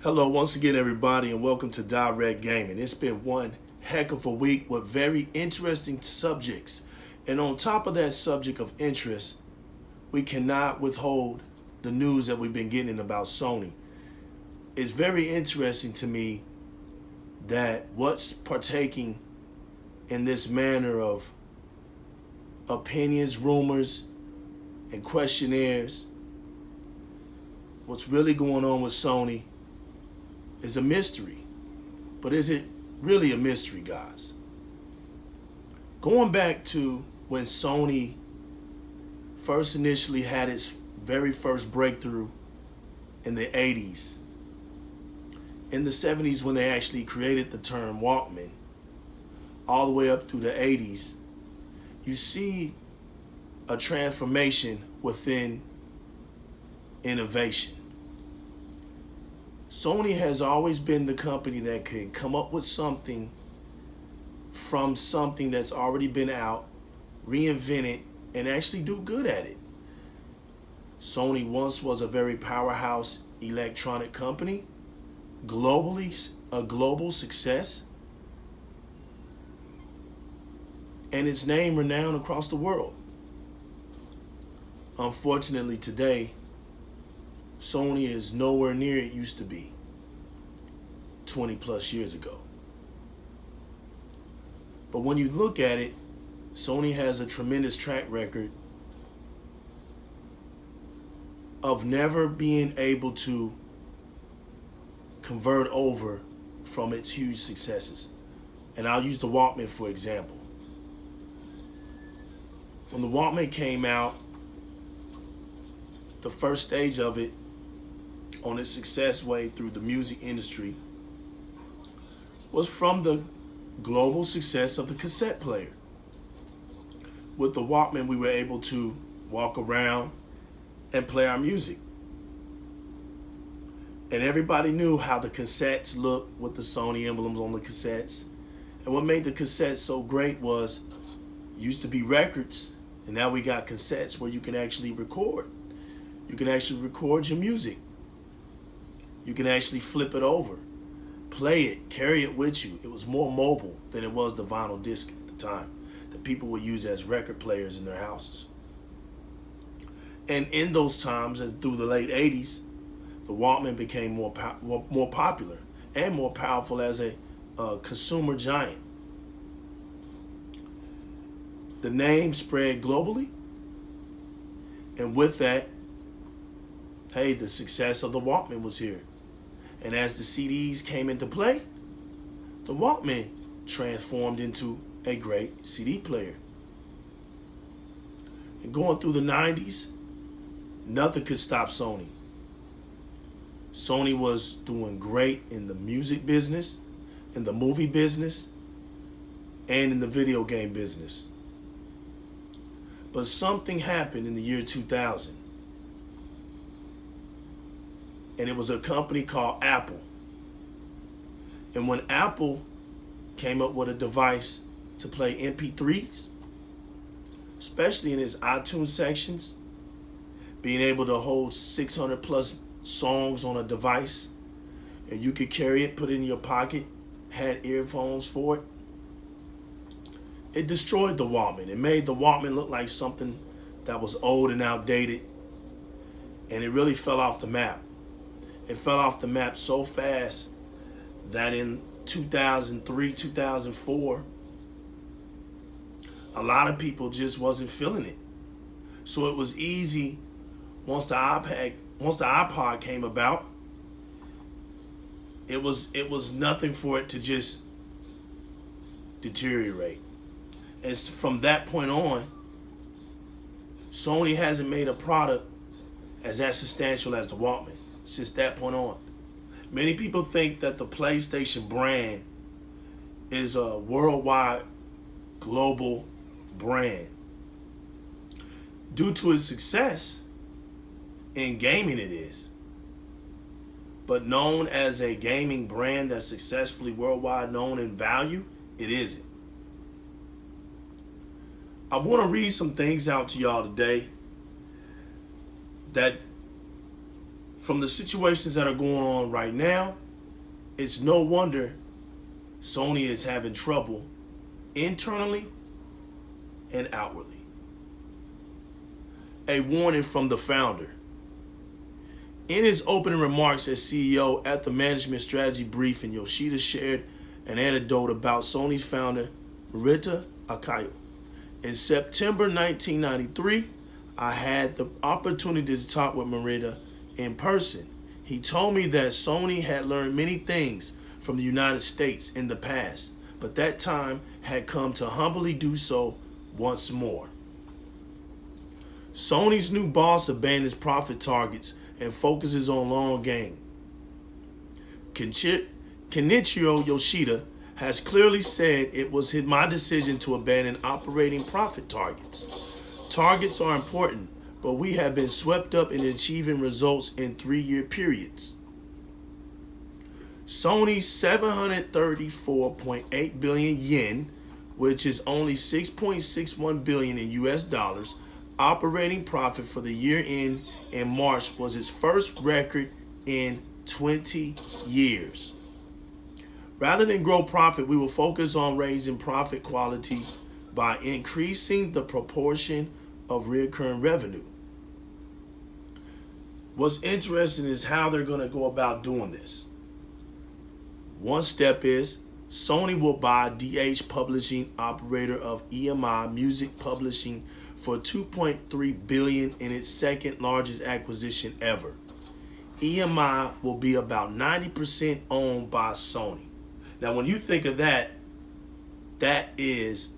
Hello once again everybody and welcome to Di-RRec Gaming. It's been one heck of a week with very interesting subjects. And on top of that subject of interest, we cannot withhold the news that we've been getting about Sony. It's very interesting to me that what's partaking in this manner of opinions, rumors, and questionnaires, what's really going on with Sony is a mystery. But is it really a mystery, guys? Going back to when Sony first initially had its very first breakthrough in the 80s, in the 70s when they actually created the term Walkman, all the way up through the 80s, you see a transformation within innovation. Sony has always been the company that can come up with something from something that's already been out, reinvent it, and actually do good at it. Sony once was a very powerhouse electronic company, globally a global success, and its name renowned across the world. Unfortunately today, Sony is nowhere near it used to be 20 plus years ago. But when you look at it, Sony has a tremendous track record of never being able to convert over from its huge successes. And I'll use the Walkman for example. When the Walkman came out, the first stage of it on its success way through the music industry was from the global success of the cassette player. With the Walkman, we were able to walk around and play our music. And everybody knew how the cassettes looked with the Sony emblems on the cassettes. And what made the cassettes so great was, used to be records, and now we got cassettes where you can actually record. You can actually record your music. You can actually flip it over, play it, carry it with you. It was more mobile than it was the vinyl disc at the time that people would use as record players in their houses. And in those times, and through the late 80s, the Walkman became more popular and more powerful as a consumer giant. The name spread globally, and with that, hey, the success of the Walkman was here. And as the CDs came into play, the Walkman transformed into a great CD player. And going through the 90s, nothing could stop Sony. Sony was doing great in the music business, in the movie business, and in the video game business. But something happened in the year 2000. And it was a company called Apple. And when Apple came up with a device to play MP3s, especially in its iTunes sections, being able to hold 600 plus songs on a device, and you could carry it, put it in your pocket, had earphones for it, it destroyed the Walkman. It made the Walkman look like something that was old and outdated, and it really fell off the map. It fell off the map so fast that in 2003, 2004, a lot of people just wasn't feeling it. So it was easy once the iPod came about. It was nothing for it to just deteriorate. And from that point on, Sony hasn't made a product as substantial as the Walkman. Since that point on, many people think that the PlayStation brand is a worldwide global brand. Due to its success in gaming, it is. But known as a gaming brand that's successfully worldwide known in value, it isn't. I want to read some things out to y'all today that from the situations that are going on right now, it's no wonder Sony is having trouble internally and outwardly. A warning from the founder. In his opening remarks as CEO at the management strategy briefing, Yoshida shared an anecdote about Sony's founder, Morita Akayo. In September 1993, I had the opportunity to talk with Morita in person. He told me that Sony had learned many things from the United States in the past, but that time had come to humbly do so once more. Sony's new boss abandons profit targets and focuses on long game. Kenichiro Yoshida has clearly said it was my decision to abandon operating profit targets. Targets are important, but we have been swept up in achieving results in 3-year periods. Sony's 734.8 billion yen, which is only 6.61 billion in US dollars, operating profit for the year end in March was its first record in 20 years. Rather than grow profit, we will focus on raising profit quality by increasing the proportion of recurring revenue. What's interesting is how they're going to go about doing this. One step is Sony will buy DH Publishing, operator of EMI Music Publishing, for $2.3 billion in its second largest acquisition ever. EMI will be about 90% owned by Sony. Now, when you think of that, that is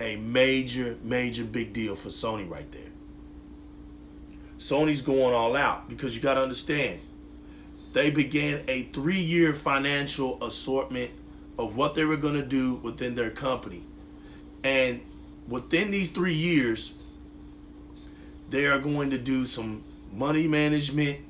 a major big deal for Sony right there. Sony's going all out because you got to understand, they began a 3-year financial assortment of what they were going to do within their company. And within these 3 years, they are going to do some money management.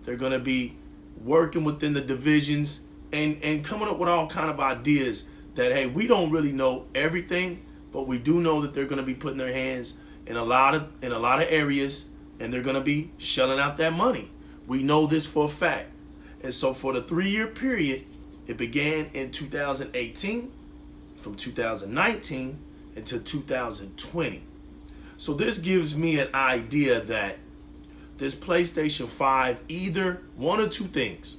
They're going to be working within the divisions and coming up with all kind of ideas that, hey, we don't really know everything, but we do know that they're going to be putting their hands in a lot of areas, and they're going to be shelling out that money. We know this for a fact. And so for the 3-year period, it began in 2018, from 2019 until 2020. So this gives me an idea that this PlayStation 5, either one or two things.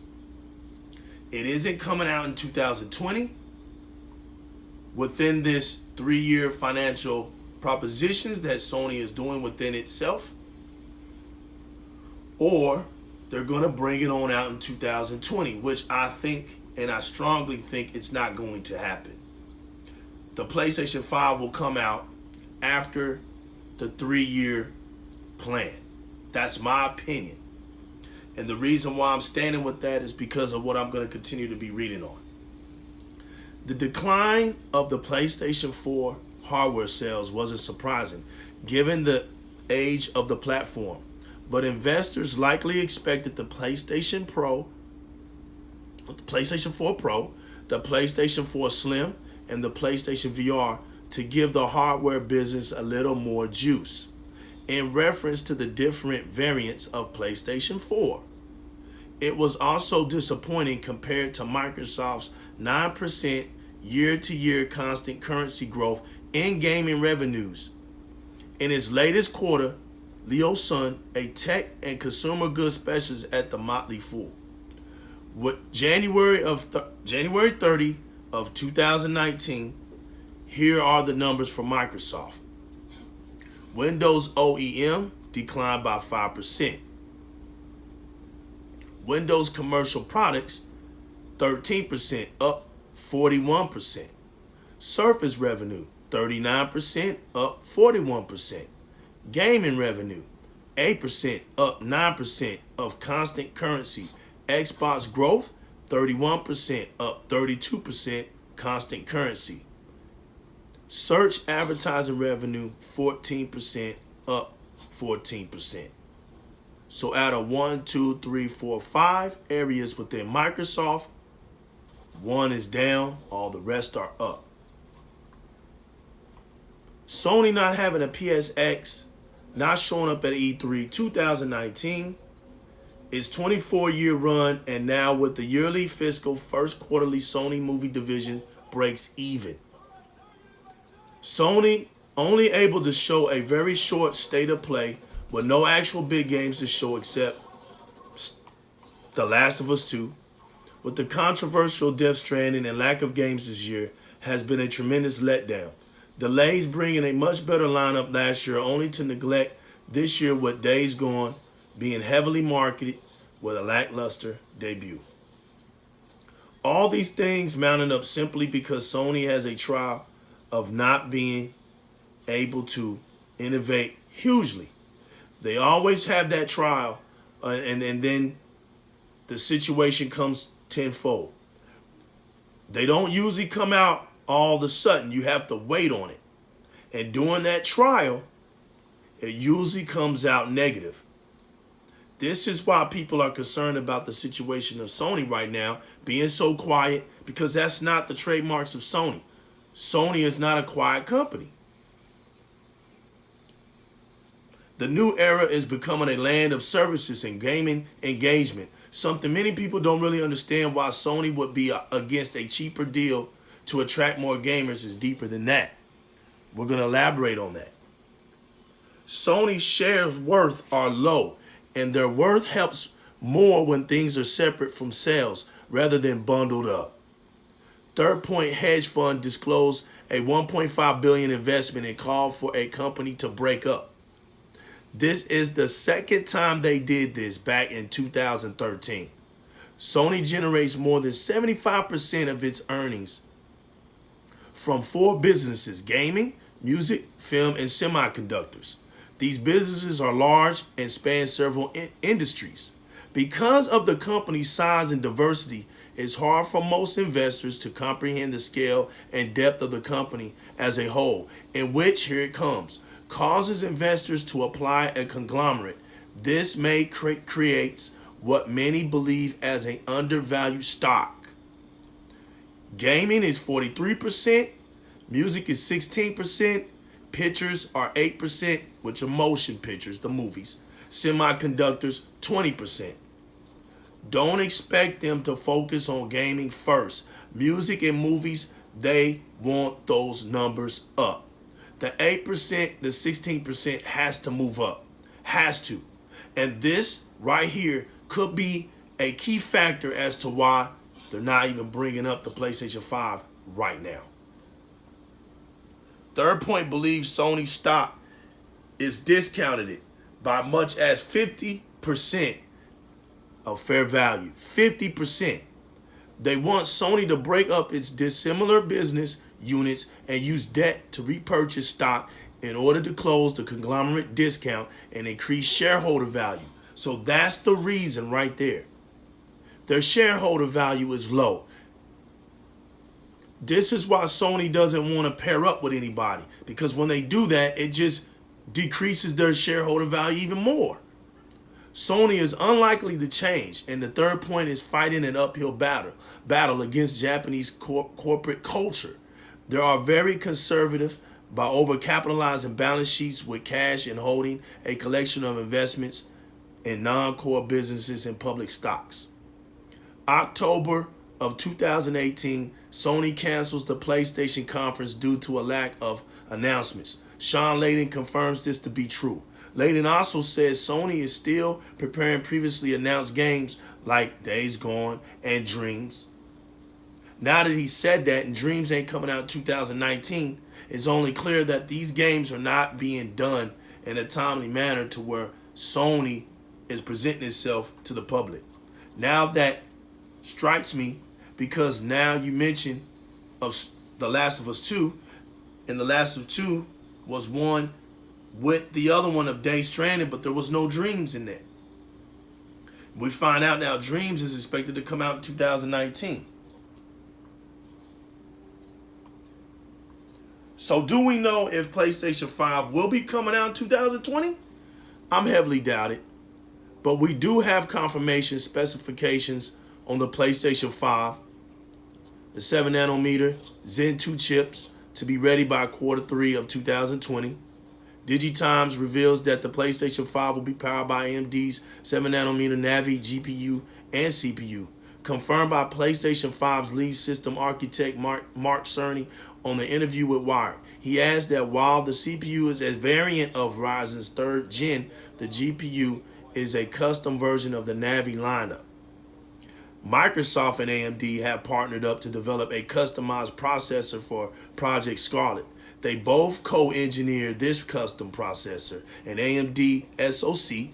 It isn't coming out in 2020 within this 3-year financial propositions that Sony is doing within itself, or they're going to bring it on out in 2020, which I think, and I strongly think, it's not going to happen. The PlayStation 5 will come out after the 3-year plan. That's my opinion. And the reason why I'm standing with that is because of what I'm going to continue to be reading on. The decline of the PlayStation 4 hardware sales wasn't surprising, given the age of the platform. But investors likely expected the PlayStation 4 Pro, the PlayStation 4 Slim, and the PlayStation VR to give the hardware business a little more juice, in reference to the different variants of PlayStation 4. It was also disappointing compared to Microsoft's 9% year-to-year constant currency growth in gaming revenues. In its latest quarter, Leo Sun, a tech and consumer goods specialist at the Motley Fool, with January 30 of 2019, here are the numbers for Microsoft. Windows OEM declined by 5%. Windows commercial products, 13%, up 41%. Surface revenue, 39%, up 41%. Gaming revenue, 8%, up 9% of constant currency. Xbox growth, 31%, up 32% constant currency. Search advertising revenue, 14%, up 14%. So out of 1, 2, 3, 4, 5 areas within Microsoft, one is down, all the rest are up. Sony not having a PSX, not showing up at E3 2019, its 24-year run, and now with the yearly fiscal first quarterly Sony movie division breaks even. Sony only able to show a very short state of play with no actual big games to show except The Last of Us 2. With the controversial Death Stranding and lack of games this year has been a tremendous letdown. Delays bringing a much better lineup last year only to neglect this year with Days Gone being heavily marketed with a lackluster debut. All these things mounted up simply because Sony has a trial of not being able to innovate hugely. They always have that trial, and then the situation comes tenfold. They don't usually come out all of a sudden. You have to wait on it. And during that trial, it usually comes out negative. This is why people are concerned about the situation of Sony right now being so quiet, because that's not the trademarks of Sony. Sony is not a quiet company. The new era is becoming a land of services and gaming engagement, something many people don't really understand. Why Sony would be against a cheaper deal to attract more gamers is deeper than that. We're going to elaborate on that. Sony's shares worth are low, and their worth helps more when things are separate from sales rather than bundled up. Third Point Hedge Fund disclosed a $1.5 billion investment and called for a company to break up. This is the second time they did this, back in 2013. Sony generates more than 75% of its earnings from four businesses: gaming, music, film, and semiconductors. These businesses are large and span several industries. Because of the company's size and diversity, it's hard for most investors to comprehend the scale and depth of the company as a whole, in which, here it comes, causes investors to apply a conglomerate. This may creates what many believe as an undervalued stock. Gaming is 43%, music is 16%, pictures are 8%, which are motion pictures, the movies, semiconductors 20%. Don't expect them to focus on gaming first. Music and movies, they want those numbers up. The 8%, the 16% has to move up. Has to. And this right here could be a key factor as to why they're not even bringing up the PlayStation 5 right now. Third Point believes Sony stock is discounted by much as 50% of fair value. 50%. They want Sony to break up its dissimilar business units and use debt to repurchase stock in order to close the conglomerate discount and increase shareholder value. So that's the reason right there. Their shareholder value is low. This is why Sony doesn't want to pair up with anybody, because when they do that, it just decreases their shareholder value even more. Sony is unlikely to change, and the Third Point is fighting an uphill battle against Japanese corporate culture. They are very conservative by overcapitalizing balance sheets with cash and holding a collection of investments in non-core businesses and public stocks. October of 2018, Sony cancels the PlayStation conference due to a lack of announcements. Sean Layden confirms this to be true. Layden also says Sony is still preparing previously announced games like Days Gone and Dreams. Now that he said that and Dreams ain't coming out in 2019, it's only clear that these games are not being done in a timely manner to where Sony is presenting itself to the public. Now that strikes me, because now you mentioned of The Last of Us 2, and The Last of 2 was one with the other one of Day Stranded, but there was no Dreams in that. We find out now Dreams is expected to come out in 2019. So do we know if PlayStation 5 will be coming out in 2020? I'm heavily doubted. But we do have confirmation specifications on the PlayStation 5. The 7nm Zen 2 chips to be ready by Q3 of 2020. DigiTimes reveals that the PlayStation 5 will be powered by AMD's 7nm Navi GPU and CPU. Confirmed by PlayStation 5's lead system architect Mark Cerny on the interview with Wired. He adds that while the CPU is a variant of Ryzen's 3rd gen, the GPU is a custom version of the Navi lineup. Microsoft and AMD have partnered up to develop a customized processor for Project Scarlet. They both co-engineered this custom processor, an AMD SoC,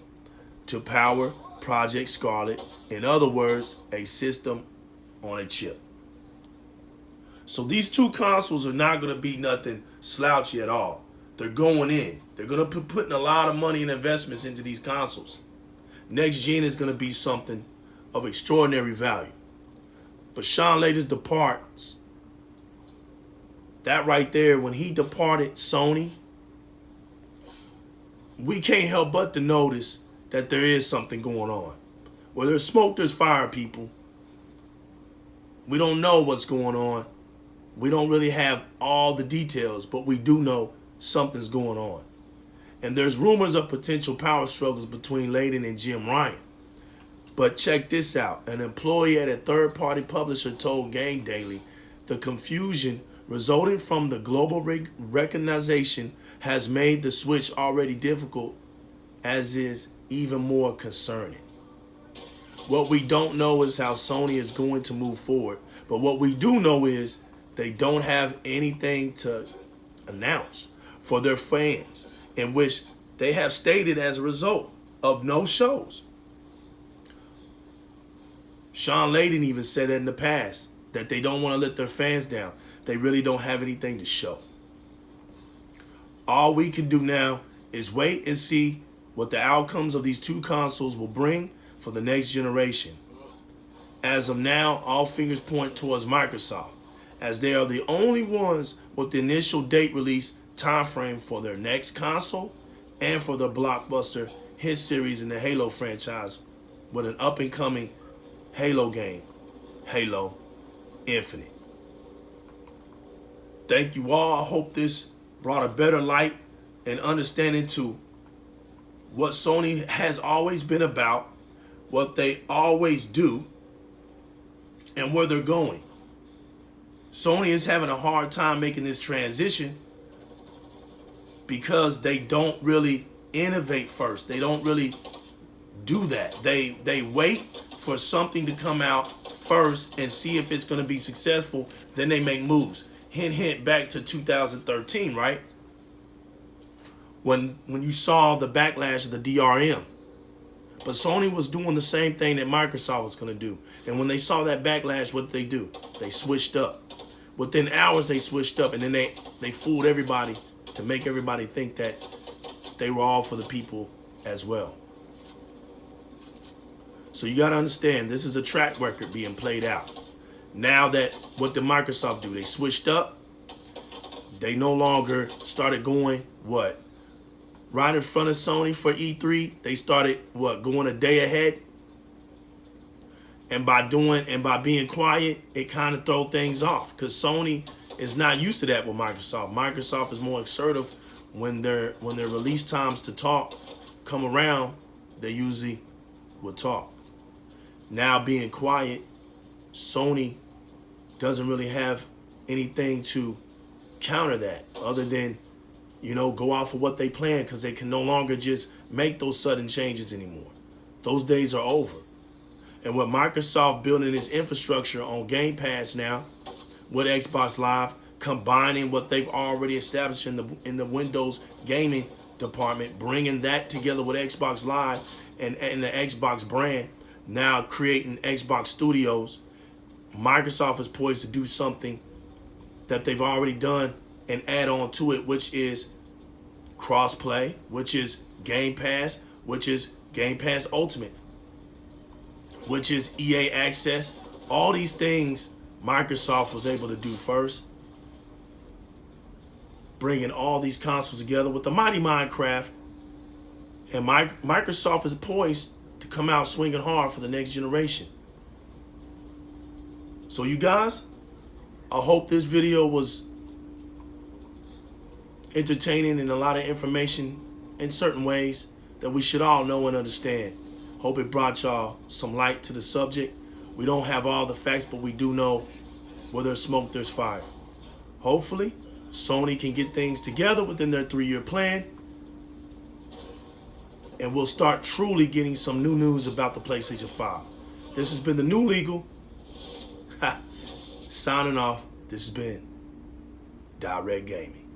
to power Project Scarlet. In other words, a system on a chip. So these two consoles are not going to be nothing slouchy at all. They're going in. They're going to be putting a lot of money and investments into these consoles. Next gen is going to be something of extraordinary value. But Sean Layden departs. That right there, when he departed Sony, we can't help but to notice that there is something going on. Where there's smoke, there's fire, people. We don't know what's going on. We don't really have all the details, but we do know something's going on. And there's rumors of potential power struggles between Layden and Jim Ryan. But check this out. An employee at a third-party publisher told Game Daily the confusion resulting from the global recognition has made the switch already difficult, as is even more concerning. What we don't know is how Sony is going to move forward. But what we do know is they don't have anything to announce for their fans, in which they have stated as a result of no shows. Sean Layden even said that in the past, that they don't want to let their fans down. They really don't have anything to show. All we can do now is wait and see what the outcomes of these two consoles will bring for the next generation. As of now, all fingers point towards Microsoft, as they are the only ones with the initial date release timeframe for their next console and for the blockbuster hit series in the Halo franchise with an up-and-coming Halo game, Halo Infinite. Thank you all. I hope this brought a better light and understanding to what Sony has always been about, what they always do, and where they're going. Sony is having a hard time making this transition because they don't really innovate first. They don't really do that. They wait for something to come out first and see if it's going to be successful. Then they make moves. Hint, hint, back to 2013, right? When you saw the backlash of the DRM. But Sony was doing the same thing that Microsoft was going to do. And when they saw that backlash, what did they do? They switched up. Within hours, they switched up. And then they fooled everybody to make everybody think that they were all for the people as well. So you got to understand, this is a track record being played out. Now that, what did Microsoft do? They switched up. They no longer started going, what? Right in front of Sony for E3. They started, what? Going a day ahead. And by being quiet, it kind of throw things off. Because Sony is not used to that with Microsoft. Microsoft is more assertive when their release times to talk come around. They usually will talk. Now being quiet, Sony doesn't really have anything to counter that other than, go off of what they plan, because they can no longer just make those sudden changes anymore. Those days are over. And with Microsoft building its infrastructure on Game Pass now, with Xbox Live, combining what they've already established in the Windows gaming department, bringing that together with Xbox Live and the Xbox brand, now creating Xbox Studios, Microsoft is poised to do something that they've already done and add on to it, which is cross-play, which is Game Pass, which is Game Pass Ultimate, which is EA Access. All these things Microsoft was able to do first, bringing all these consoles together with the mighty Minecraft. And Microsoft is poised to come out swinging hard for the next generation. So you guys, I hope this video was entertaining and a lot of information in certain ways that we should all know and understand. Hope it brought y'all some light to the subject. We don't have all the facts, but we do know where there's smoke, there's fire. Hopefully, Sony can get things together within their 3-year plan, and we'll start truly getting some new news about the PlayStation 5. This has been the New Legal. Signing off. This has been Di-RRec Gaming.